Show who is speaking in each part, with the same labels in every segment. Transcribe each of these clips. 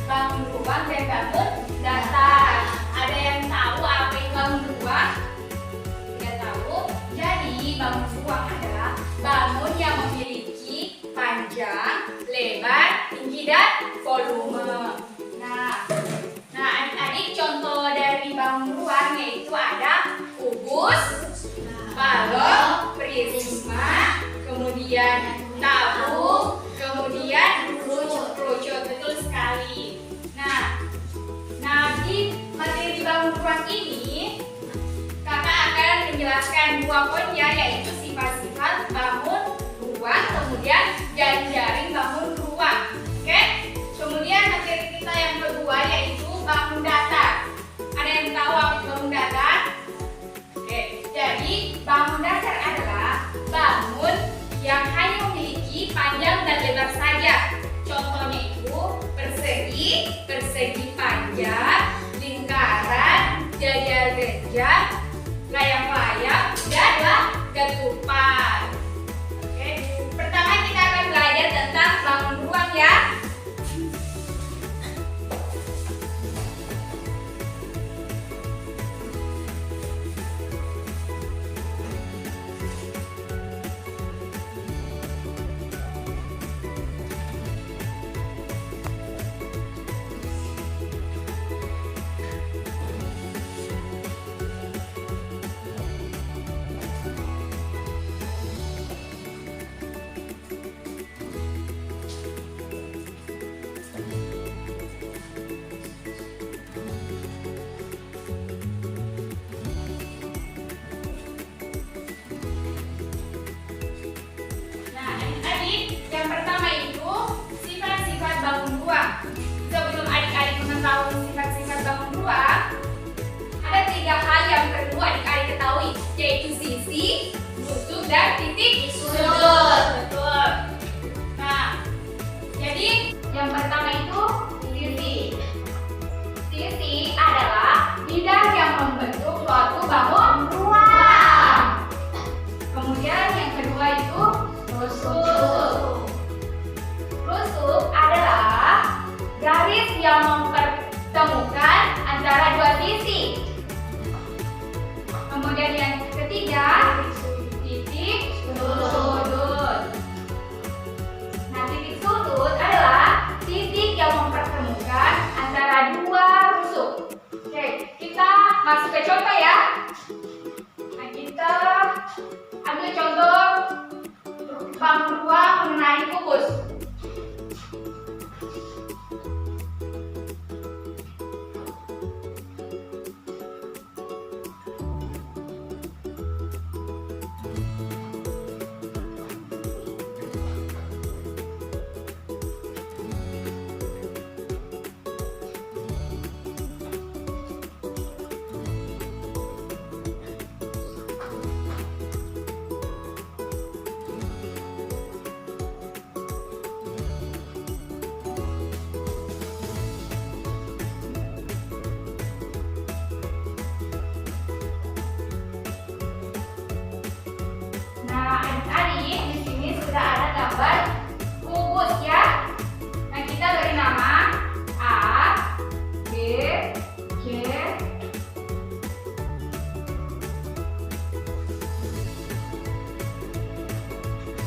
Speaker 1: bangun ruang dan bangun datar. Ada yang tahu apa itu bangun ruang? Tidak tahu. Jadi bangun ruang adalah bangun yang memiliki panjang, lebar, tinggi dan volume. Nah adik-adik contoh dari bangun ruang yaitu ada kubus, balok, prisma, kemudian tabung, kemudian kerucut. Betul sekali. Nah di materi bangun ruang ini kakak akan menjelaskan 2 poinnya, yaitu sifat-sifat bangun ruang, kemudian jaring-jaring bangun ruang. Oke? Kemudian materi kita yang kedua yaitu bangun datar. Ada yang tahu apa itu bangun datar? Oke, jadi bangun datar adalah bangun yang hanya memiliki panjang dan lebar saja. Contohnya itu persegi panjang, lingkaran, jajar-jajar, layang-layang, dan ketupat. Oke, pertama kita akan belajar tentang bangun ruang ya. Yang pertama itu sifat-sifat bangun ruang. Sebelum adik-adik mengetahui sifat-sifat bangun ruang, ada 3 hal yang perlu adik-adik ketahui, yaitu sisi, tusuk, dan titik sudut. Betul. Nah, jadi yang pertama itu sisi. Sisi adalah bidang yang membentuk suatu bangun ruang. Kemudian yang kedua itu tusuk. Tusuk adalah garis yang mempertemukan antara 2 sisi. Kemudian yang ketiga, titik sudut. Nah, titik sudut adalah titik yang mempertemukan antara 2 rusuk. Oke, kita masuk ke contoh ya. Nah, kita ambil contoh bangun ruang mengenai kubus. Nah, adik-adik di sini sudah ada gambar kubus ya. Nah, kita beri nama A, B, C,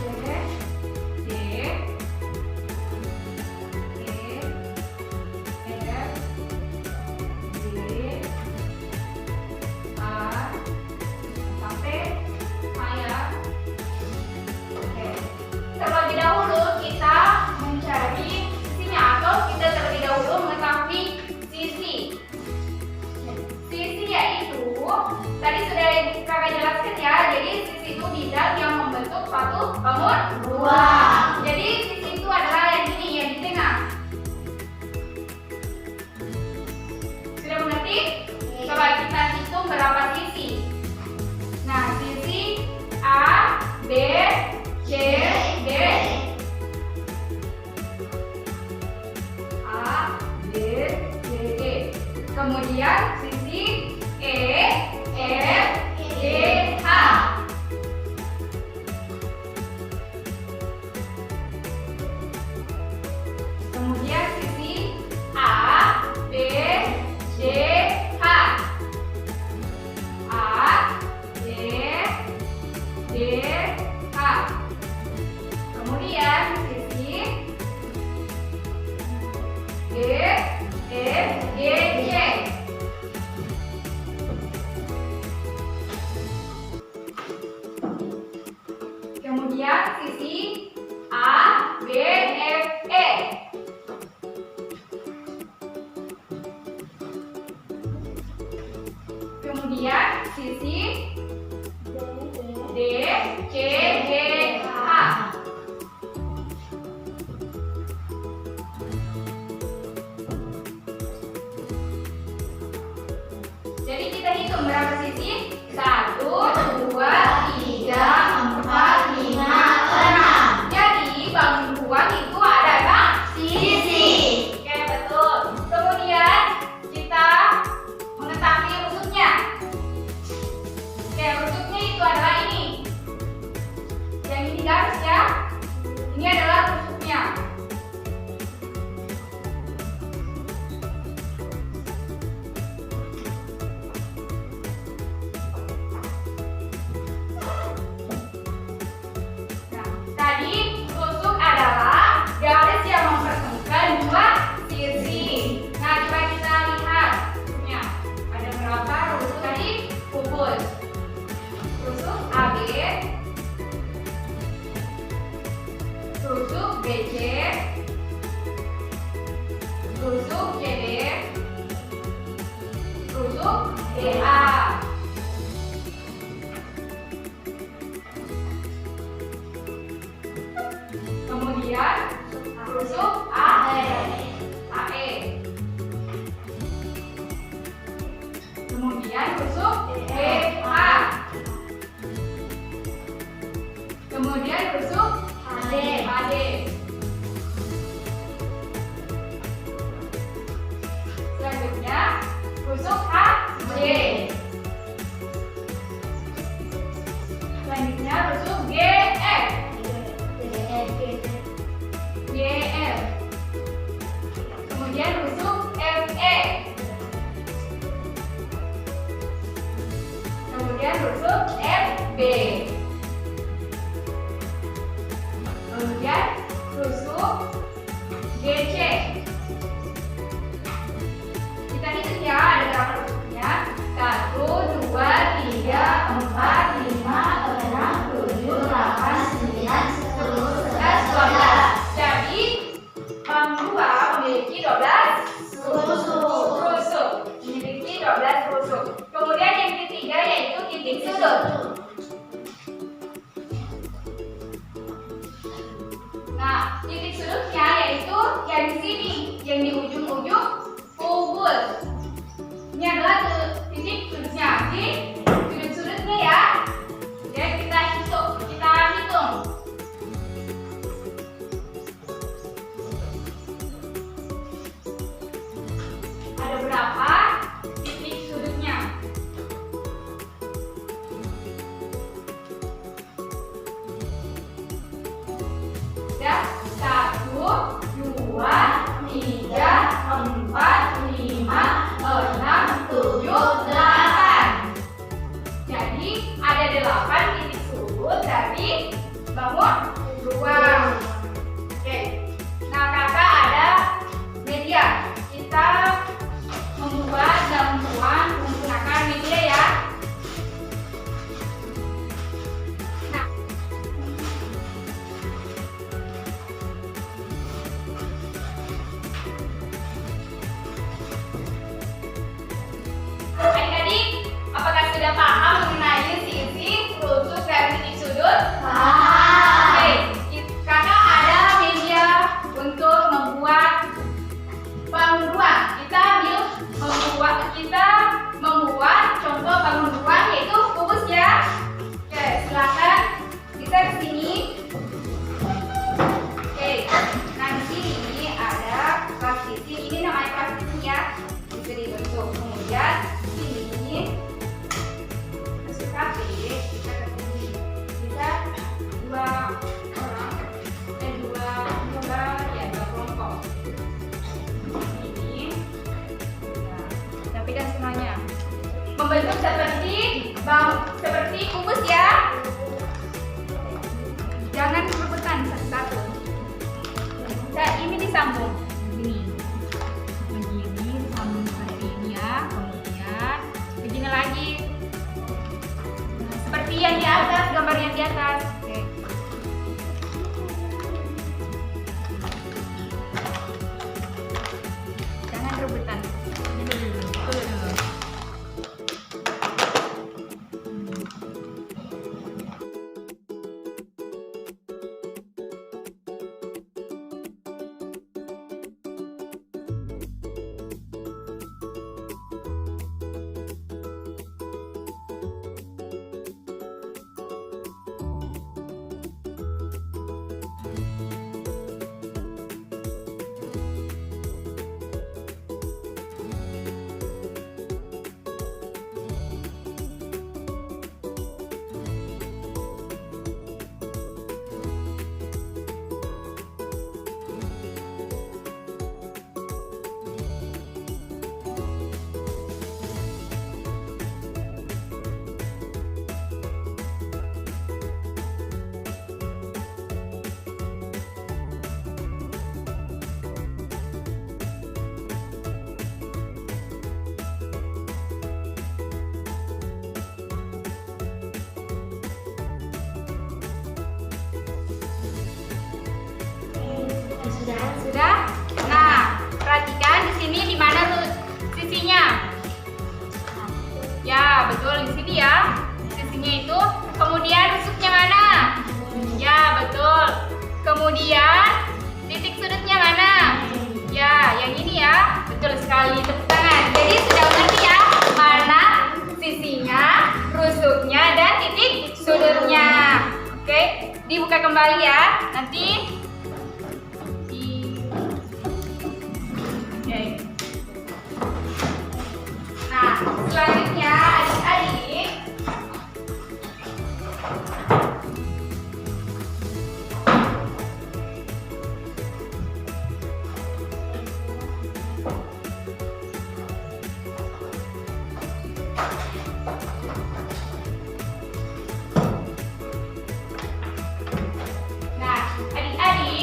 Speaker 1: D, E, F, G, A, sampai terlebih dahulu kita mencari sisinya, atau kita terlebih dahulu mengetahui sisi. Sisi yaitu tadi sudah kakak jelaskan ya. Jadi sisi itu bidang yang membentuk suatu bangun ruang. Jadi sisi itu adalah yang ini, yang di tengah. Sudah mengerti? Coba kita hitung berapa sisi. Nah, sisi A, B, C, D. A, B, C, D. Kemudian sisi E, F, G, H. Kemudian sisi A, Jadi kita hitung berapa sisi? 1, 2, 3, 4, 5, 6. Jadi bangun ruang itu adalah sisi. Oke, betul. Kemudian kita mengetahui rusuknya. Oke, rusuknya itu adalah ini. Yang ini garis ya. Ini adalah rusuknya. Tadi rusuk adalah garis yang mempertemukan dua sisi. Nah, coba kita lihat rusuknya. Ada berapa rusuk tadi? Kubus. Rusuk AB, rusuk BC, rusuk CD, rusuk DA. Kemudian rusuk AE. Kemudian rusuk BA. Kemudian rusuk AD. Selanjutnya rusuk HJ. Selanjutnya rusuk GF. GL. Kemudian rusuk FE. Kemudian rusuk FB. Kemudian rusuk GC. Kita hitung ya, ada berapa rusuknya? 1, 2, 3, 4, 5, 6, 7, 8, 9, 10, 11, 12. Jadi bangun ruang memiliki 12 rusuk. Memiliki 12 rusuk. Kemudian yang ketiga yaitu titik sudut. Nah, titik sudutnya yaitu yang di sini, yang di ujung-ujung kubus. Ini adalah titik sudutnya. Di sudut-sudutnya ya. Oke, kita hitung. Ada berapa titik sudutnya? Ada 1, 2, 3, 4, 5, 6, 7, 8. Jadi ada 8 titik sudut dari bangun ruang. Oke. Nah, kakak ada media. Kita membuat dalam ruang menggunakan media ya. Nah, adik-adik, apakah sudah paham mengenai sisi, rusuk, dan titik sudut? Oke, kakak ada media untuk membuat bangun ruang. Kita membuat contoh bangun ruang yaitu kubus ya. Oke, silakan kita ke sini. Oke, nah di sini ada plastisi. Ini namanya plastisi ya. Bisa dibentuk. Kemudian di sini masuk kafe. Kita ke sini. Bisa dua orang dan dua kelompok. Dan semuanya membentuk seperti kubus ya. Jangan berebutan satu-satu. Nah, ini disambung begini disambung seperti ini ya. Kemudian begini lagi seperti yang di atas, gambar yang di atas. Oke. Jangan rebutan. Sudah? Nah, perhatikan di sini di mana sisinya. Ya, betul di sini ya. Sisinya itu. Kemudian rusuknya mana? Ya, betul. Kemudian titik sudutnya mana? Ya, yang ini ya. Betul sekali. Tepuk tangan. Jadi sudah mengerti ya mana sisinya, rusuknya, dan titik sudutnya. Oke, dibuka kembali ya. Nanti Nah, selanjutnya adik-adik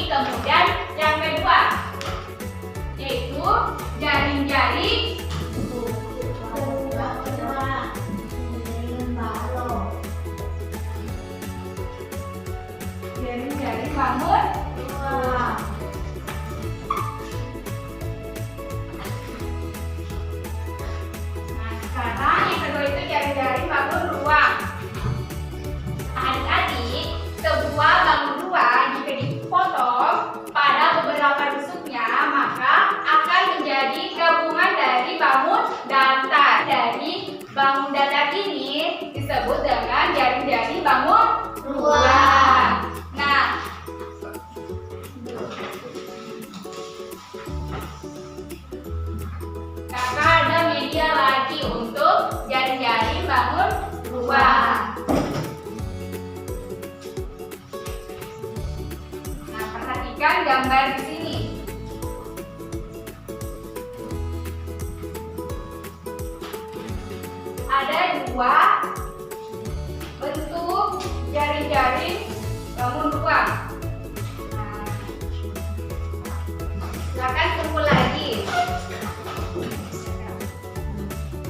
Speaker 1: kemudian yang kedua yaitu jaring-jaring bangun. Nah, sekarang yang kedua itu jaring-jaring bangun ruang. Adik-adik, sebuah bangun ruang jika dipotong pada beberapa rusuknya, maka akan menjadi gabungan dari bangun datar. Dari bangun datar ini disebut dengan jaring-jaring bangun ruang. Nah, kakak ada media lagi untuk jaring-jaring bangun ruang. Nah, perhatikan gambar di sini. Ada dua bentuk jaring-jaring bangun ruang. Nah, silakan kumpul lagi.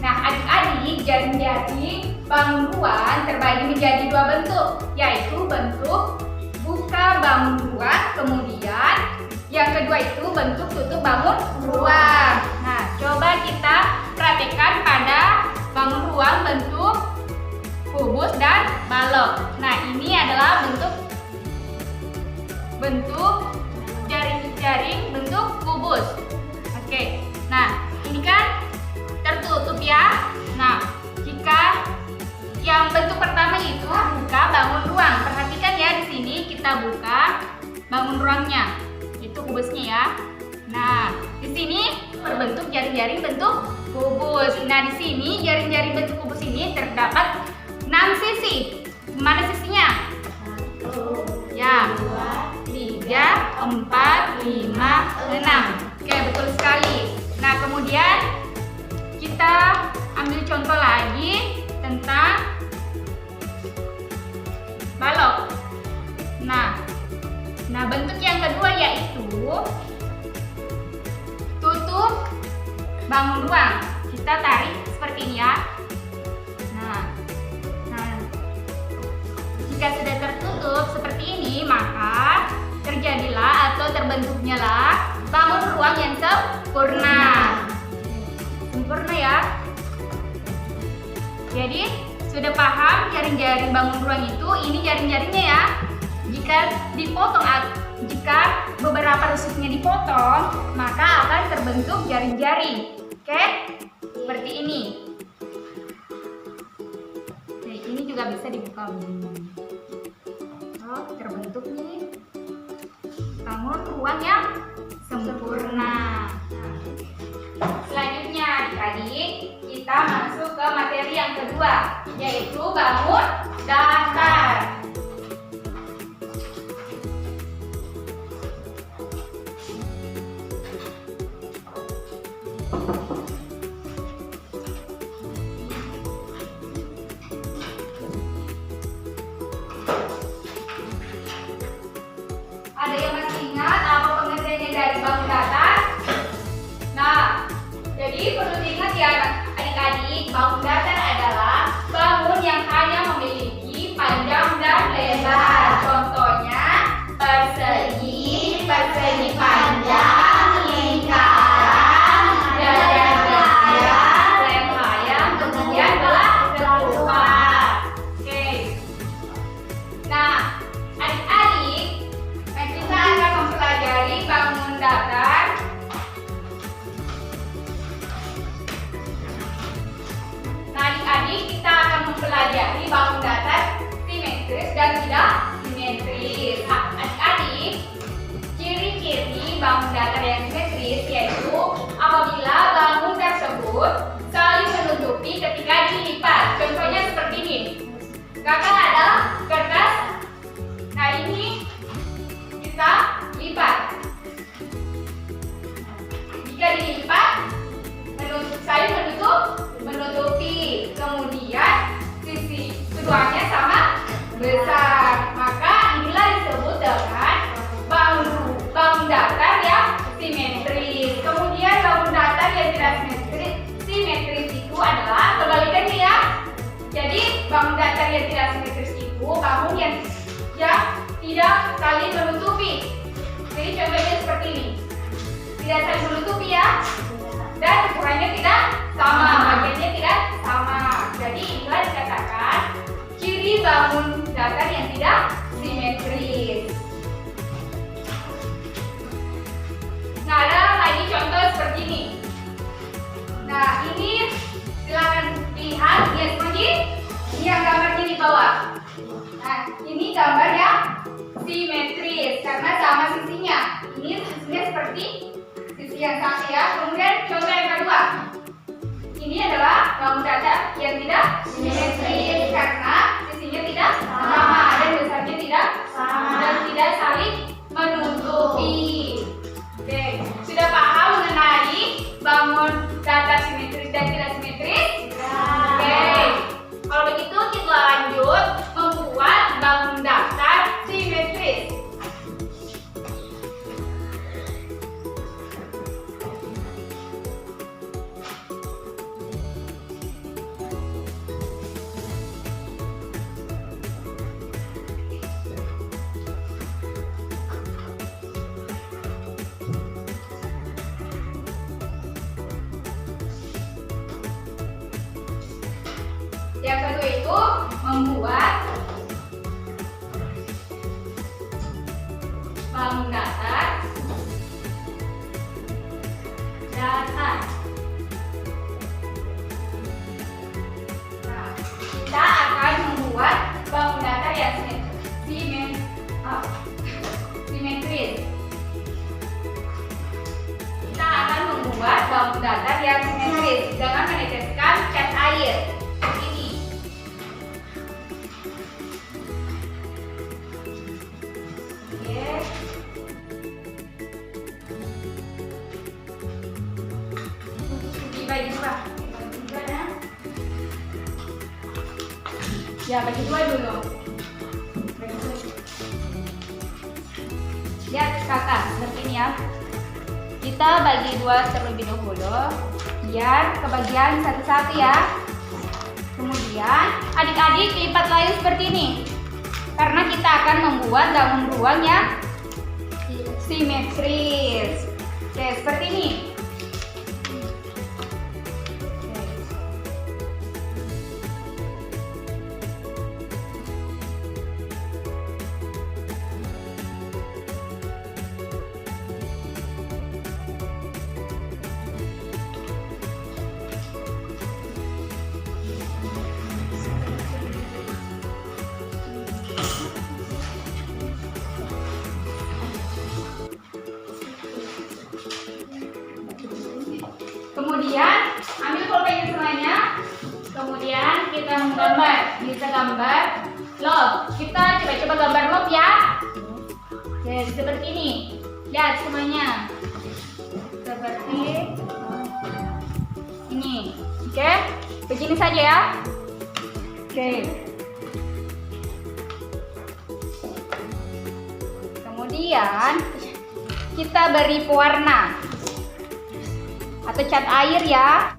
Speaker 1: Nah, adik-adik, jaring-jaring bangun ruang terbagi menjadi dua bentuk, yaitu bentuk buka bangun ruang, kemudian yang kedua itu bentuk tutup bangun ruang. Nah, coba kita perhatikan pada bangun ruang bentuk kubus dan balok. Nah, ini adalah bentuk jaring-jaring bentuk kubus. Oke. Nah, ini kan tertutup ya. Nah, jika yang bentuk pertama itu buka bangun ruang. Perhatikan ya, di sini kita buka bangun ruangnya. Itu kubusnya ya. Nah, di sini berbentuk jaring-jaring bentuk kubus. Nah, di sini jaring-jaring bentuk kubus ini terdapat 6 sisi. Mana sisinya? 1, ya, 2, 3, 4, 5, 6. Oke, betul sekali. Nah, kemudian kita ambil contoh lagi tentang balok. Nah, bentuk yang kedua yaitu tutup bangun ruang. Kita tarik seperti ini ya. Nah, jika sudah tertutup seperti ini, maka terjadilah atau terbentuknya lah bangun ruang yang sempurna. Sempurna ya. Jadi sudah paham jaring-jaring bangun ruang itu? Ini jaring-jaringnya ya. Jika beberapa rusuknya dipotong, maka akan terbentuk jaring-jaring. Oke? Seperti ini. Nah, ini juga bisa dibuka. Oh, terbentuk nih bangun ruang yang sempurna. Selanjutnya adik-adik, kita masuk ke materi yang kedua, yaitu bangun datar. Ada yang masih ingat apa pengertiannya dari bangun datar? Nah, jadi perlu diingat ya adik-adik, bangun datar adalah bangun yang hanya memiliki panjang dan lebar. Contohnya persegi, persegi panjang. dan tidak simetris. Adik-adik, ciri-ciri bangun datar yang simetris yaitu apabila bangun tersebut saling menutupi ketika dilipat. Contohnya seperti ini. Kakak ada kertas. Nah, ini kita lipat. Jika dilipat, saling menutupi. Kemudian sisi keduanya sama besar. Maka inilah disebut dengan bangun datar yang simetris. Kemudian bangun datar yang tidak simetris itu adalah kebalikannya ya. Jadi bangun datar yang tidak simetris itu bangun yang tidak saling menutupi. Jadi contohnya seperti ini. Tidak saling menutupi ya. Dan ukurannya tidak sama, bagiannya tidak sama. Jadi inilah dikatakan ciri bangun datar yang tidak simetris. Nah, ada lagi contoh seperti ini. Nah, ini silakan lihat ya seperti ini yang gambarnya di bawah. Nah, ini gambar yang simetris karena sama sisinya. Ini sisinya seperti sisi yang sama ya. Kemudian contoh yang kedua. Ini adalah bangun datar yang tidak simetris karena sisinya tidak sama dan besarnya tidak sama dan tidak saling menutupi. Oke, sudah paham mengenai bangun datar simetris dan tidak simetris? Oke, kalau begitu kita lanjut membuat bangun datar simetris. Yang kedua itu membuat bangun datar. Nah, kita akan membuat bangun datar yang simetris. Kita akan membuat bangun datar yang simetris dengan meneteskan cat air. Ya, bagi dua dulu. Lihat kakak, seperti ini ya. Kita bagi dua terlebih dahulu, biar kebagian satu-satu ya. Kemudian adik-adik lipat lagi seperti ini, karena kita akan membuat bangun ruang yang simetris. Oke, seperti ini. Kemudian ambil pulpennya semuanya. Kemudian kita menggambar. Bisa gambar love. Kita coba gambar love ya. Oke, seperti ini. Lihat semuanya. Seperti ini. Oke, begini saja ya. Oke. Kemudian kita beri pewarna atau cat air ya.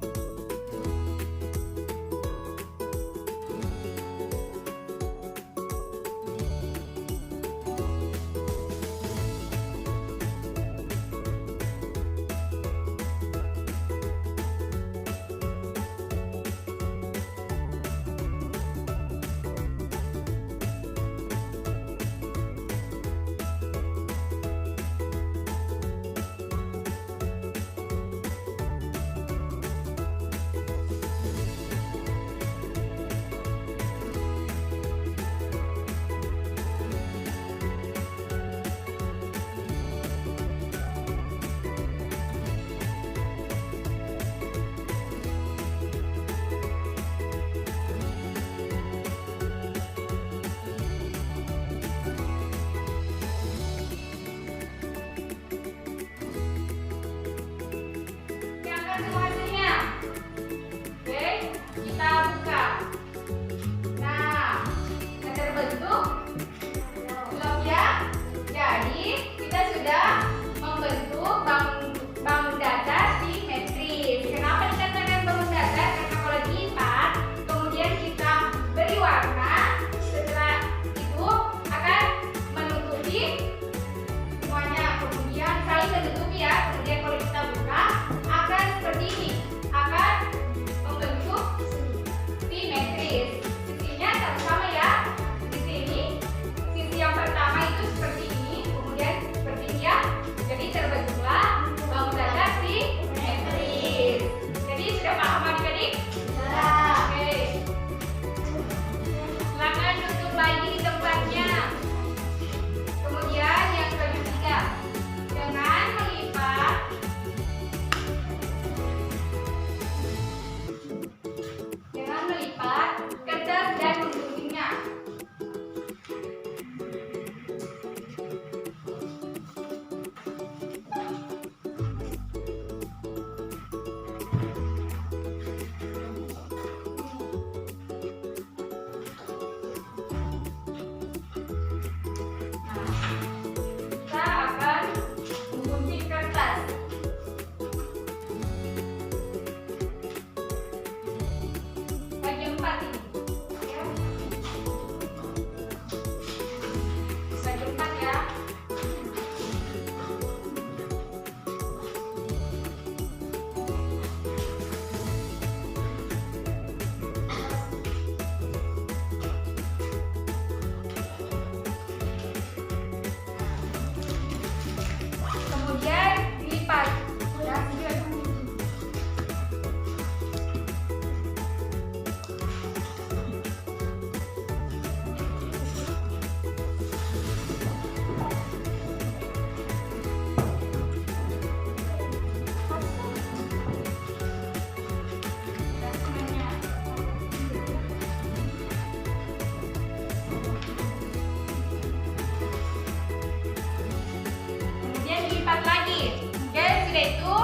Speaker 1: yaitu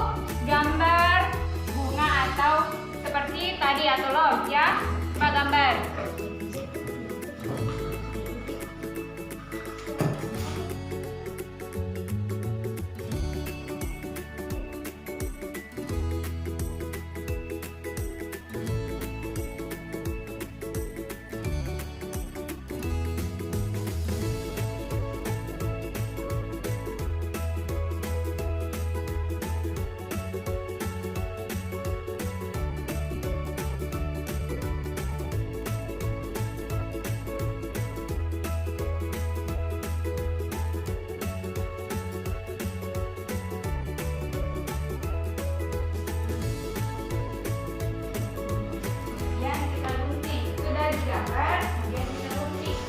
Speaker 1: gambar bunga atau seperti tadi atau log ya. Coba gambar. Gambar, kemudian kita gunting.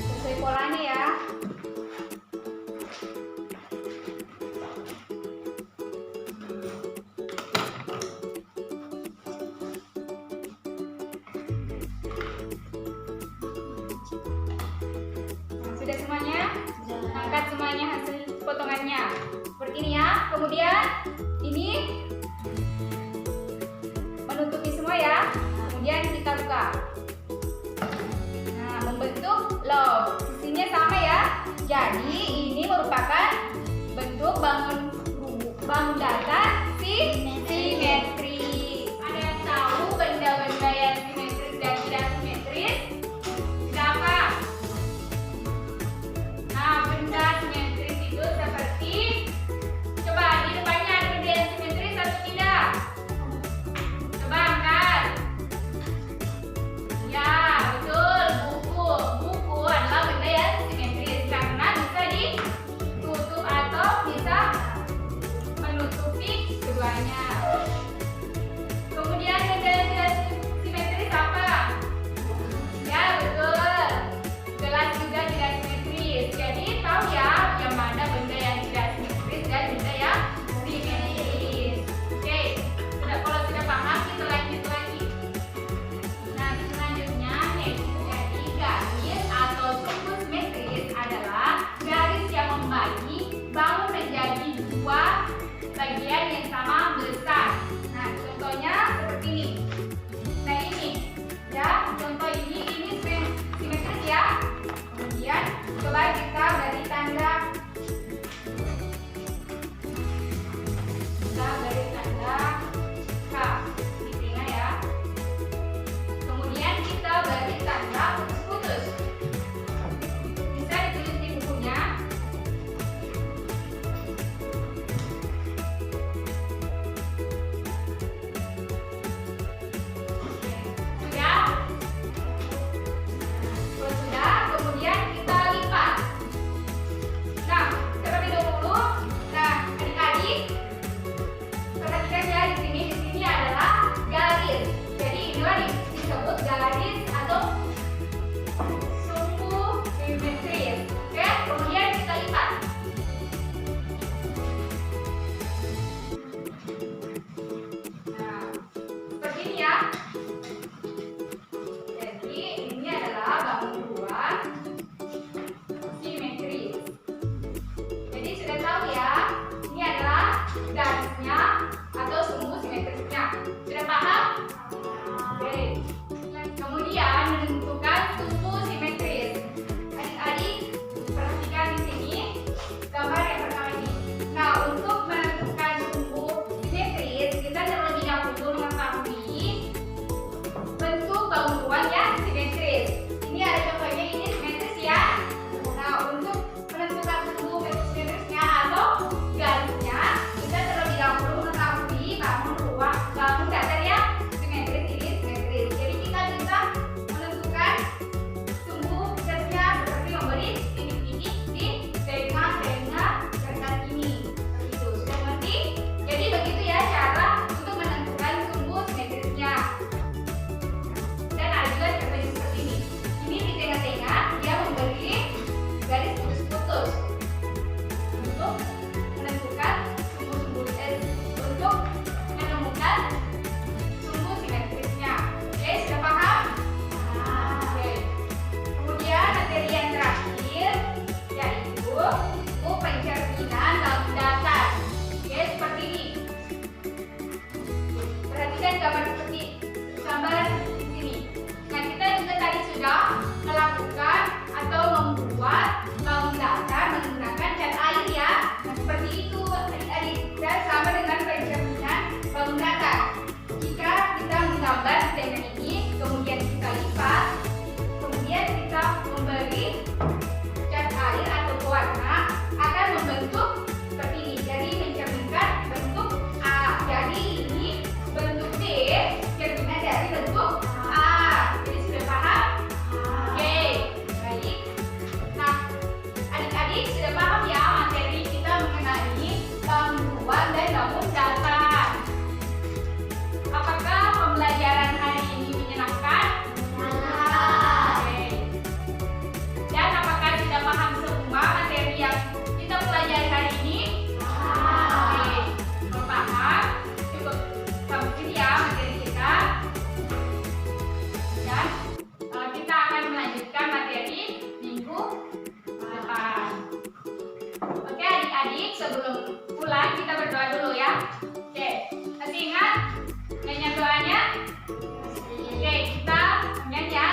Speaker 1: Sesuai polanya ya. Sudah semuanya? Angkat semuanya hasil potongannya. Seperti ini ya. Kemudian ini menutupi semua ya. Kemudian kita buka. Nah, membentuk love. Sisinya sama ya. Jadi ini merupakan bentuk bangun datar simetris. Ada yang tahu benda-benda yang simetris dan tidak simetris? Siapa? Benda simetris itu seperti, coba di depannya ada benda yang simetris atau tidak? Coba angkat. Ya, betul, buku. Buku adalah benda yang simetris karena bisa ditutup atau bisa menutupi keduanya. Kemudian benda yang tidak simetris apa? Ya, betul. Gelas juga tidak simetris. Jadi tahu ya yang mana benda yang tidak simetris dan benda yang simetris. Oke, kalau sudah paham kita lanjut lagi. Nah, selanjutnya jadi garis atau suku simetris adalah garis yang membagi bangun menjadi dua bagian yang sama besar. Nah, contohnya seperti ini. Nah, ini ya, contoh ini simetris ya. Kemudian coba kita beri tanda. Kita beri tanda K di tengah ya. Kemudian kita beri tanda putus-putus. Bisa ditulis di bukunya. Sudah, kemudian kita lipat. Oke adik-adik, sebelum pulang kita berdoa dulu ya. Oke, masih ingat nyanyian doanya? Oke, kita nyanyi ya.